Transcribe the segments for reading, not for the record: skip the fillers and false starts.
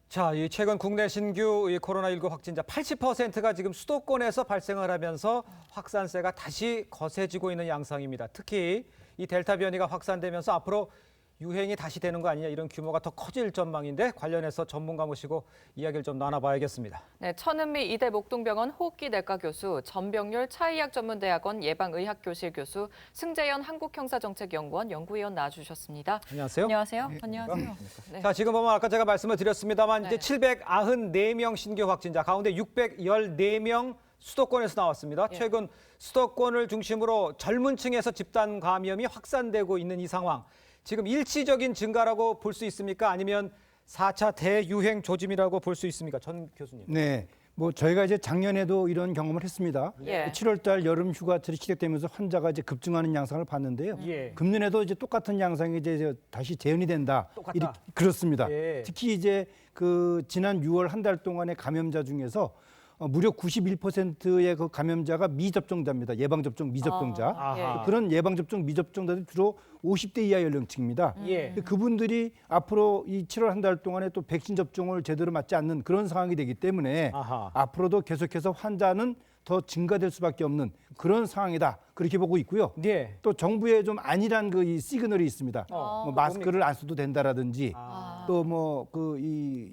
자, 이 최근 국내 신규 이 코로나19 확진자 80%가 지금 수도권에서 발생을 하면서 확산세가 다시 거세지고 있는 양상입니다. 특히 이 델타 변이가 확산되면서 앞으로 유행이 다시 되는 거 아니냐 이런 규모가 더 커질 전망인데 관련해서 전문가 모시고 이야기를 좀 나눠봐야겠습니다. 네, 천은미 이대 목동병원 호흡기내과 교수, 전병률 차의학전문대학원 예방의학교실 교수, 승재현 한국형사정책연구원 연구위원 나와주셨습니다. 안녕하세요. 안녕하세요. 안녕하세요. 네. 자, 지금 보면 아까 제가 말씀을 드렸습니다만 네. 이제 794명 신규 확진자 가운데 614명 수도권에서 나왔습니다. 예. 최근 수도권을 중심으로 젊은 층에서 집단 감염이 확산되고 있는 이 상황. 지금 일시적인 증가라고 볼 수 있습니까? 아니면 4차 대유행 조짐이라고 볼 수 있습니까? 전 교수님. 네, 뭐 저희가 이제 작년에도 이런 경험을 했습니다. 예. 7월달 여름 휴가철이 시작되면서 환자가 이제 급증하는 양상을 봤는데요. 예. 금년에도 이제 똑같은 양상이 이제 다시 재현이 된다. 똑같다. 그렇습니다. 예. 특히 이제 그 지난 6월 한 달 동안의 감염자 중에서 무려 91%의 그 감염자가 미접종자입니다. 예방접종 미접종자. 아하. 그런 예방접종 미접종자들이 주로 50대 이하 연령층입니다. 예. 그분들이 앞으로 이 7월 한 달 동안에 또 백신 접종을 제대로 맞지 않는 그런 상황이 되기 때문에 아하. 앞으로도 계속해서 환자는 더 증가될 수밖에 없는 그런 상황이다. 그렇게 보고 있고요. 예. 또 정부의 좀 안일한 그 이 시그널이 있습니다. 뭐 마스크를 안 써도 된다라든지 또 뭐 그 이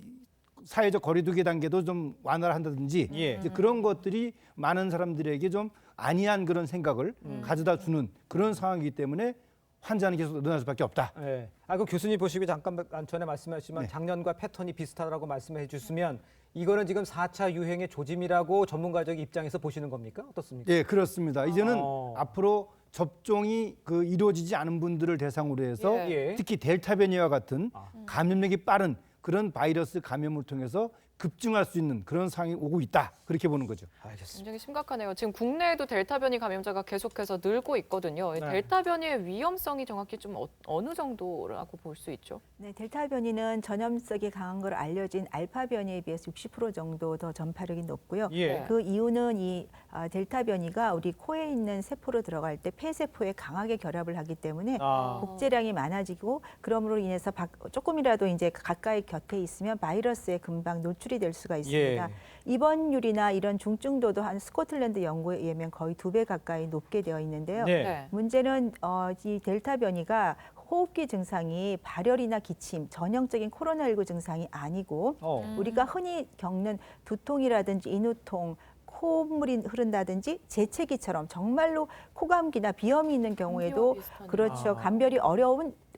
사회적 거리두기 단계도 좀 완화를 한다든지 예. 이제 그런 것들이 많은 사람들에게 좀 안이한 그런 생각을 가져다 주는 그런 상황이기 때문에 환자는 계속 늘어날 수밖에 없다. 예. 그 교수님 보시기 잠깐 전에 말씀하셨지만 네. 작년과 패턴이 비슷하다고 말씀해 주시면 이거는 지금 4차 유행의 조짐이라고 전문가적 입장에서 보시는 겁니까? 어떻습니까? 예, 그렇습니다. 이제는 어. 앞으로 접종이 그 이루어지지 않은 분들을 대상으로 해서 예. 특히 델타 변이와 같은 감염력이 빠른 그런 바이러스 감염을 통해서 급증할 수 있는 그런 상황이 오고 있다. 그렇게 보는 거죠. 알겠습니다. 굉장히 심각하네요. 지금 국내에도 델타 변이 감염자가 계속해서 늘고 있거든요. 이 네. 델타 변이의 위험성이 정확히 좀 어느 정도라고 볼 수 있죠? 네, 델타 변이는 전염성이 강한 걸 알려진 알파 변이에 비해서 60% 정도 더 전파력이 높고요. 예. 그 이유는 이 델타 변이가 우리 코에 있는 세포로 들어갈 때 폐세포에 강하게 결합을 하기 때문에 복제량이 많아지고 그러므로 인해서 조금이라도 이제 가까이 곁에 있으면 바이러스에 금방 노출이 될 수가 있습니다. 예. 입원율이나 이런 중증도도 한 스코틀랜드 연구에 의하면 거의 2배 가까이 높게 되어 있는데요. 네. 문제는 이 델타 변이가 호흡기 증상이 발열이나 기침, 전형적인 코로나19 증상이 아니고 우리가 흔히 겪는 두통이라든지 인후통, 콧물이 흐른다든지 재채기처럼 정말로 코감기나 비염이 있는 경우에도 비슷하네요. 그렇죠. 감별이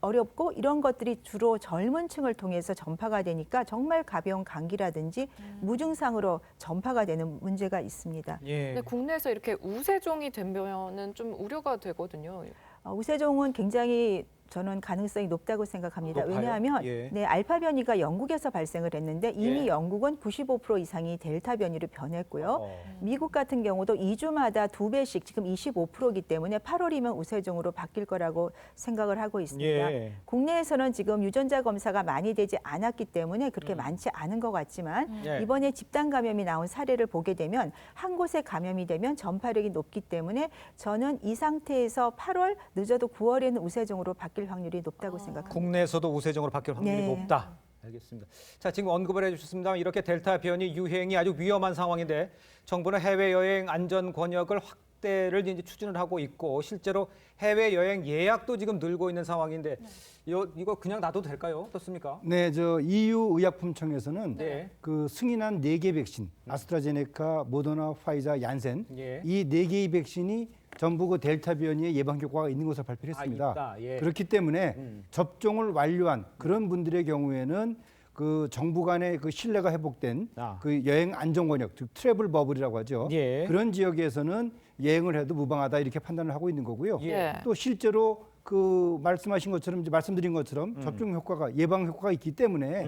어렵고 이런 것들이 주로 젊은 층을 통해서 전파가 되니까 정말 가벼운 감기라든지 무증상으로 전파가 되는 문제가 있습니다. 예. 근데 국내에서 이렇게 우세종이 되면은 좀 우려가 되거든요. 우세종은 굉장히 저는 가능성이 높다고 생각합니다. 높아요? 왜냐하면 예. 네, 알파 변이가 영국에서 발생을 했는데 이미 예. 영국은 95% 이상이 델타 변이로 변했고요. 어. 미국 같은 경우도 2주마다 2배씩 지금 25%이기 때문에 8월이면 우세종으로 바뀔 거라고 생각을 하고 있습니다. 예. 국내에서는 지금 유전자 검사가 많이 되지 않았기 때문에 그렇게 많지 않은 것 같지만 예. 이번에 집단 감염이 나온 사례를 보게 되면 한 곳에 감염이 되면 전파력이 높기 때문에 저는 이 상태에서 8월 늦어도 9월에는 우세종으로 바뀔 확률이 높다고 생각합니다. 국내에서도 우세종으로 바뀔 확률이 네. 높다. 알겠습니다. 자, 지금 언급을 해주셨습니다만 이렇게 델타 변이 유행이 아주 위험한 상황인데 정부는 해외여행 안전 권역을 확대를 이제 추진을 하고 있고 실제로 해외여행 예약도 지금 늘고 있는 상황인데 이거 그냥 놔둬도 될까요? 어떻습니까? 네, 저 EU 의약품청에서는 네. 그 승인한 4개 백신, 아스트라제네카, 모더나, 파이자, 얀센 예. 이 4개의 백신이 전부 그 델타 변이의 예방 효과가 있는 것을 발표를 했습니다. 있다. 예. 그렇기 때문에 접종을 완료한 그런 분들의 경우에는 그 정부 간의 그 신뢰가 회복된 그 여행 안전 권역, 즉 트래블 버블이라고 하죠. 예. 그런 지역에서는 여행을 해도 무방하다 이렇게 판단을 하고 있는 거고요. 예. 또 실제로 그 말씀하신 것처럼 이제 말씀드린 것처럼 접종 효과가 예방 효과가 있기 때문에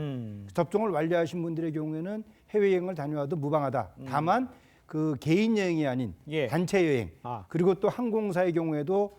접종을 완료하신 분들의 경우에는 해외 여행을 다녀와도 무방하다. 다만 그 개인 여행이 아닌 예. 단체 여행 그리고 또 항공사의 경우에도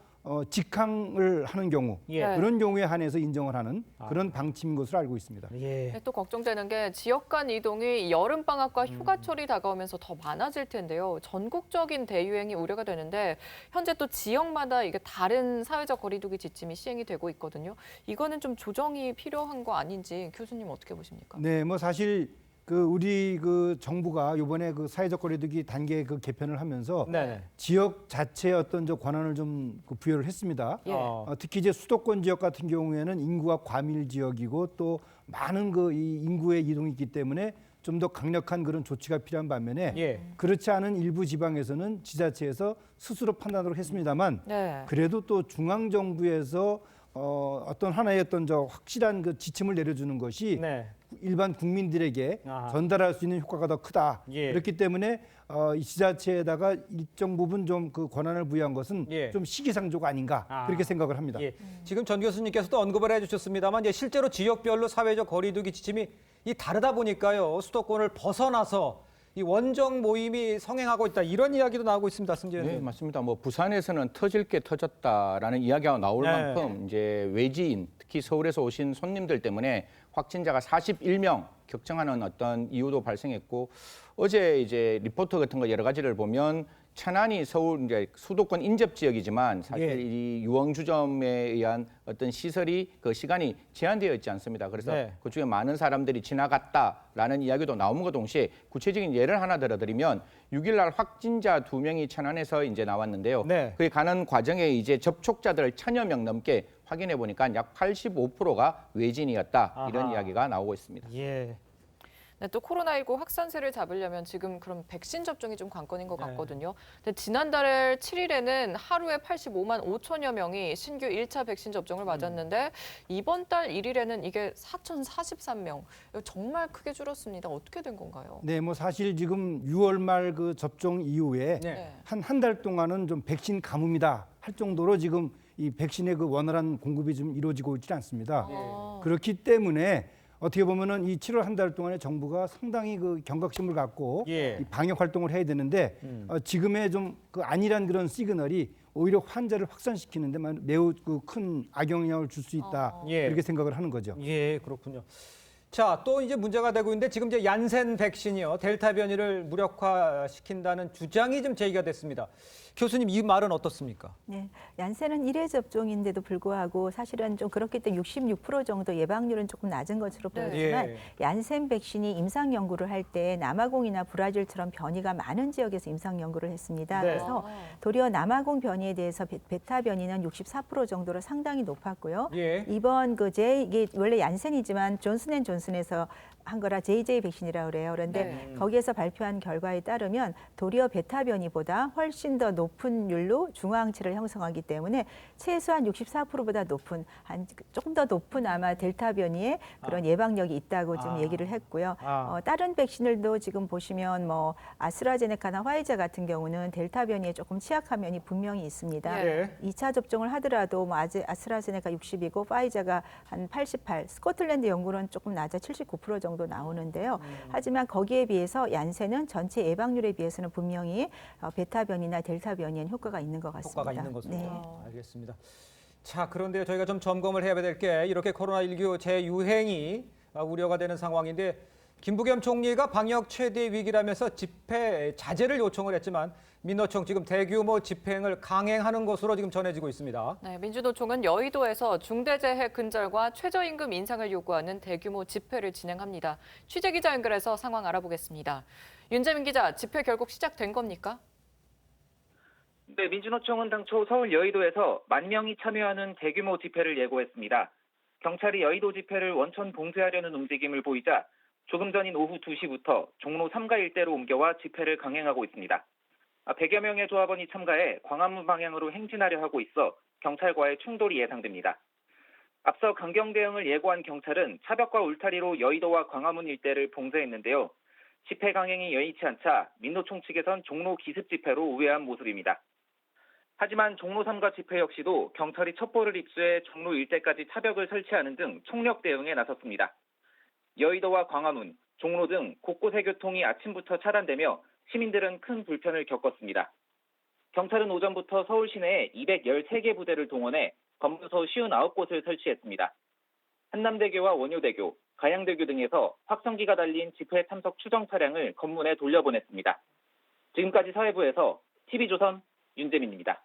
직항을 하는 경우 예. 그런 경우에 한해서 인정을 하는 그런 방침인 것으로 알고 있습니다. 예. 네, 또 걱정되는 게 지역 간 이동이 여름 방학과 휴가철이 다가오면서 더 많아질 텐데요. 전국적인 대유행이 우려가 되는데 현재 또 지역마다 이게 다른 사회적 거리두기 지침이 시행이 되고 있거든요. 이거는 좀 조정이 필요한 거 아닌지 교수님 어떻게 보십니까? 네, 뭐 사실 우리 정부가 이번에 사회적 거리두기 단계 개편을 하면서 네. 지역 자체의 어떤 권한을 좀 부여를 했습니다. 예. 특히 이제 수도권 지역 같은 경우에는 인구가 과밀 지역이고 또 많은 이 인구의 이동이 있기 때문에 좀 더 강력한 그런 조치가 필요한 반면에 예. 그렇지 않은 일부 지방에서는 지자체에서 스스로 판단을 했습니다만 네. 그래도 또 중앙 정부에서 어떤 하나의 확실한 지침을 내려주는 것이 네. 일반 국민들에게 아하. 전달할 수 있는 효과가 더 크다. 예. 그렇기 때문에 이 지자체에다가 일정 부분 좀 권한을 부여한 것은 예. 좀 시기상조가 아닌가 그렇게 생각을 합니다. 예. 지금 전 교수님께서도 언급을 해주셨습니다만 이제 실제로 지역별로 사회적 거리두기 지침이 다르다 보니까요. 수도권을 벗어나서 이 원정 모임이 성행하고 있다 이런 이야기도 나오고 있습니다. 승재 네, 의원님. 맞습니다. 뭐 부산에서는 터질 게 터졌다라는 이야기가 나올 네. 만큼 이제 외지인, 특히 서울에서 오신 손님들 때문에 확진자가 41명 격정하는 어떤 이유도 발생했고 어제 이제 리포트 같은 거 여러 가지를 보면 천안이 서울 이제 수도권 인접 지역이지만 사실 예. 이 유흥주점에 의한 어떤 시설이 시간이 제한되어 있지 않습니다. 그래서 네. 그중에 많은 사람들이 지나갔다라는 이야기도 나옴과 동시에 구체적인 예를 하나 들어드리면 6일 날 확진자 2명이 천안에서 이제 나왔는데요. 네. 그에 가는 과정에 이제 접촉자들을 1,000여 명 넘게 확인해 보니까 약 85%가 외진이었다. 이런 아하. 이야기가 나오고 있습니다. 예. 네, 또 코로나19 확산세를 잡으려면 지금 그럼 백신 접종이 좀 관건인 것 같거든요. 근데 지난달 7일에는 하루에 85만 5천여 명이 신규 1차 백신 접종을 맞았는데 이번 달 1일에는 이게 4,043명. 정말 크게 줄었습니다. 어떻게 된 건가요? 네, 뭐 사실 지금 6월 말 접종 이후에 네. 한 달 동안은 좀 백신 가뭄이다 할 정도로 지금 이 백신의 원활한 공급이 좀 이루어지고 있지 않습니다. 그렇기 때문에 어떻게 보면은 이 7월 한 달 동안에 정부가 상당히 경각심을 갖고 예. 이 방역 활동을 해야 되는데 지금의 좀 아니란 그런 시그널이 오히려 환자를 확산시키는데 매우 큰 악영향을 줄 수 있다 예. 이렇게 생각을 하는 거죠. 예, 그렇군요. 자, 또 이제 문제가 되고 있는데 지금 이제 얀센 백신이요. 델타 변이를 무력화시킨다는 주장이 좀 제기가 됐습니다. 교수님 이 말은 어떻습니까? 네, 얀센은 1회 접종인데도 불구하고 사실은 좀 그렇기 때문에 66% 정도 예방률은 조금 낮은 것으로 네. 보여지만 예. 얀센 백신이 임상 연구를 할 때 남아공이나 브라질처럼 변이가 많은 지역에서 임상 연구를 했습니다. 네. 그래서 도리어 남아공 변이에 대해서 베타 변이는 64% 정도로 상당히 높았고요. 예. 이번 이게 원래 얀센이지만 존슨앤존슨에서 한 거라 JJ 백신이라고 그래요. 그런데 네. 거기에서 발표한 결과에 따르면 도리어 베타 변이보다 훨씬 더 높은 율로 중화항체를 형성하기 때문에 최소한 64%보다 높은 조금 더 높은 아마 델타 변이의 그런 예방력이 있다고 좀 얘기를 했고요. 다른 백신들도 지금 보시면 뭐 아스트라제네카나 화이자 같은 경우는 델타 변이에 조금 취약한 면이 분명히 있습니다. 예. 2차 접종을 하더라도 뭐 아스트라제네카 60이고 파이자가 한 88, 스코틀랜드 연구는 조금 낮아 79% 정도 나오는데요. 하지만 거기에 비해서 얀센은 전체 예방률에 비해서는 분명히 베타 변이나 델타 변이엔 효과가 있는 것 같습니다. 효과가 있는 것으로. 네. 알겠습니다. 자, 그런데 저희가 좀 점검을 해야 될 게 이렇게 코로나19 재유행이 우려가 되는 상황인데 김부겸 총리가 방역 최대 위기라면서 집회 자제를 요청을 했지만 민노총 지금 대규모 집행을 강행하는 것으로 지금 전해지고 있습니다. 네, 민주노총은 여의도에서 중대재해 근절과 최저임금 인상을 요구하는 대규모 집회를 진행합니다. 취재기자 연결해서 상황 알아보겠습니다. 윤재민 기자, 집회 결국 시작된 겁니까? 네, 민주노총은 당초 서울 여의도에서 10,000명이 참여하는 대규모 집회를 예고했습니다. 경찰이 여의도 집회를 원천 봉쇄하려는 움직임을 보이자 조금 전인 오후 2시부터 종로 3가 일대로 옮겨와 집회를 강행하고 있습니다. 100여 명의 조합원이 참가해 광화문 방향으로 행진하려 하고 있어 경찰과의 충돌이 예상됩니다. 앞서 강경 대응을 예고한 경찰은 차벽과 울타리로 여의도와 광화문 일대를 봉쇄했는데요. 집회 강행이 여의치 않자 민노총 측에선 종로 기습 집회로 우회한 모습입니다. 하지만 종로 3가 집회 역시도 경찰이 첩보를 입수해 종로 일대까지 차벽을 설치하는 등 총력 대응에 나섰습니다. 여의도와 광화문, 종로 등 곳곳의 교통이 아침부터 차단되며 시민들은 큰 불편을 겪었습니다. 경찰은 오전부터 서울 시내에 213개 부대를 동원해 검문소 59곳을 설치했습니다. 한남대교와 원효대교, 가양대교 등에서 확성기가 달린 집회 참석 추정 차량을 검문에 돌려보냈습니다. 지금까지 사회부에서 TV조선 윤재민입니다.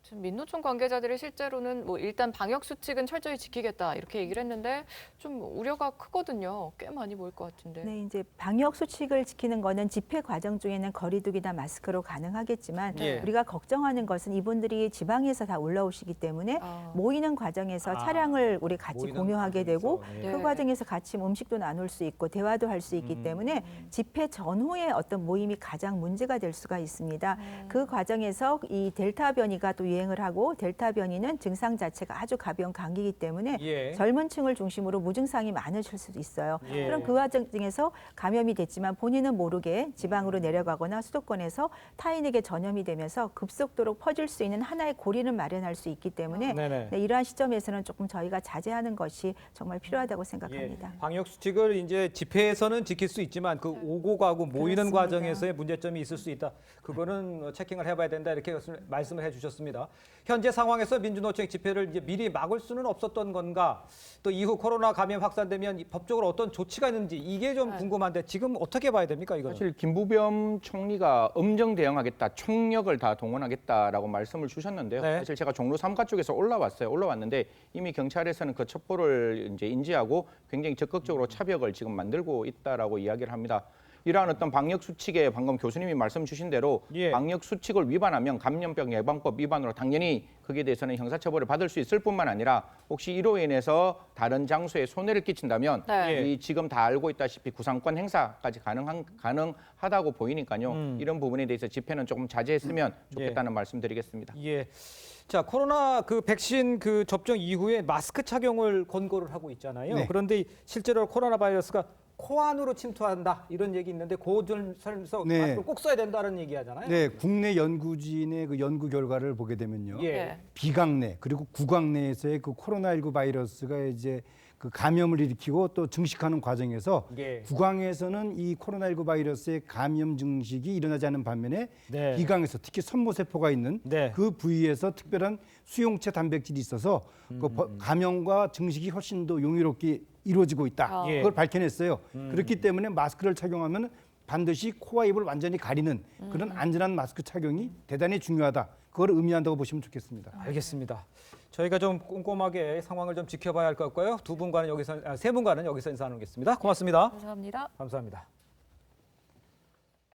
지금 민노총 관계자들이 실제로는 뭐 일단 방역 수칙은 철저히 지키겠다 이렇게 얘기를 했는데 좀 우려가 크거든요. 꽤 많이 모일 것 같은데. 네, 이제 방역 수칙을 지키는 거는 집회 과정 중에는 거리두기나 마스크로 가능하겠지만 예. 우리가 걱정하는 것은 이분들이 지방에서 다 올라오시기 때문에 모이는 과정에서 차량을 우리 같이 모이는 공유하게 되고 과정에서, 예. 그 과정에서 같이 음식도 나눌 수 있고 대화도 할 수 있기 때문에 집회 전후에 어떤 모임이 가장 문제가 될 수가 있습니다. 그 과정에서 이 델타 변이가 또 유행을 하고 델타 변이는 증상 자체가 아주 가벼운 감기이기 때문에 예. 젊은 층을 중심으로 무증상이 많으실 수도 있어요. 예. 그럼 그 과정에서 감염이 됐지만 본인은 모르게 지방으로 내려가거나 수도권에서 타인에게 전염이 되면서 급속도로 퍼질 수 있는 하나의 고리를 마련할 수 있기 때문에 네네. 네, 이러한 시점에서는 조금 저희가 자제하는 것이 정말 필요하다고 생각합니다. 예. 방역 수칙을 이제 집회에서는 지킬 수 있지만 그 오고 가고 모이는 그렇습니다. 과정에서의 문제점이 있을 수 있다. 그거는 체킹을 해봐야 된다 이렇게 말씀을 해주셨습니다. 현재 상황에서 민주노총 집회를 이제 미리 막을 수는 없었던 건가? 또 이후 코로나 감염 확산되면 법적으로 어떤 조치가 있는지 이게 좀 궁금한데 지금 어떻게 봐야 됩니까 이거는? 사실 김부겸 총리가 엄정 대응하겠다, 총력을 다 동원하겠다라고 말씀을 주셨는데요. 네. 사실 제가 종로 3가 쪽에서 올라왔는데 이미 경찰에서는 그 첩보를 이제 인지하고 굉장히 적극적으로 차벽을 지금 만들고 있다라고 이야기를 합니다. 이러한 어떤 방역 수칙에 방금 교수님이 말씀 주신 대로 예. 방역 수칙을 위반하면 감염병 예방법 위반으로 당연히 거기에 대해서는 형사처벌을 받을 수 있을 뿐만 아니라 혹시 이로 인해서 다른 장소에 손해를 끼친다면 네. 이 지금 다 알고 있다시피 구상권 행사까지 가능하다고 보이니까요. 이런 부분에 대해서 집회는 조금 자제했으면 좋겠다는 말씀드리겠습니다. 예. 자, 코로나 그 백신 그 접종 이후에 마스크 착용을 권고를 하고 있잖아요. 네. 그런데 실제로 코로나 바이러스가 코 안으로 침투한다 이런 얘기 있는데 그좀 설명서 네. 마스크를 꼭 써야 된다는 얘기 하잖아요. 네, 국내 연구진의 그 연구 결과를 보게 되면요. 예. 비강내 그리고 구강내에서의 그 코로나19 바이러스가 이제 그 감염을 일으키고 또 증식하는 과정에서 예. 구강에서는 이 코로나19 바이러스의 감염 증식이 일어나지 않는 반면에 네. 비강에서 특히 선모세포가 있는 네. 그 부위에서 특별한 수용체 단백질이 있어서 그 감염과 증식이 훨씬 더 용이롭게 이루어지고 있다. 예. 그걸 밝혀냈어요. 그렇기 때문에 마스크를 착용하면 반드시 코와 입을 완전히 가리는 그런 안전한 마스크 착용이 대단히 중요하다. 그걸 의미한다고 보시면 좋겠습니다. 알겠습니다. 저희가 좀 꼼꼼하게 상황을 좀 지켜봐야 할 것 같고요. 세 분과는 여기서 인사 나누겠습니다. 고맙습니다. 감사합니다. 감사합니다.